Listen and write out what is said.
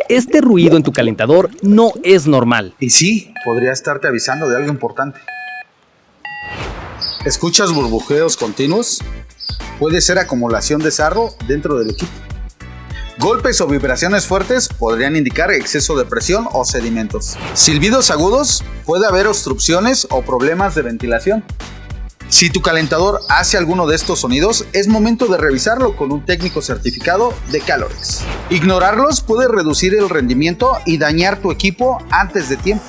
Este ruido en tu calentador no es normal. Y sí, podría estarte avisando de algo importante. ¿Escuchas burbujeos continuos? Puede ser acumulación de sarro dentro del equipo. Golpes o vibraciones fuertes podrían indicar exceso de presión o sedimentos. Silbidos agudos, puede haber obstrucciones o problemas de ventilación. Si tu calentador hace alguno de estos sonidos, es momento de revisarlo con un técnico certificado de Calorex. Ignorarlos puede reducir el rendimiento y dañar tu equipo antes de tiempo.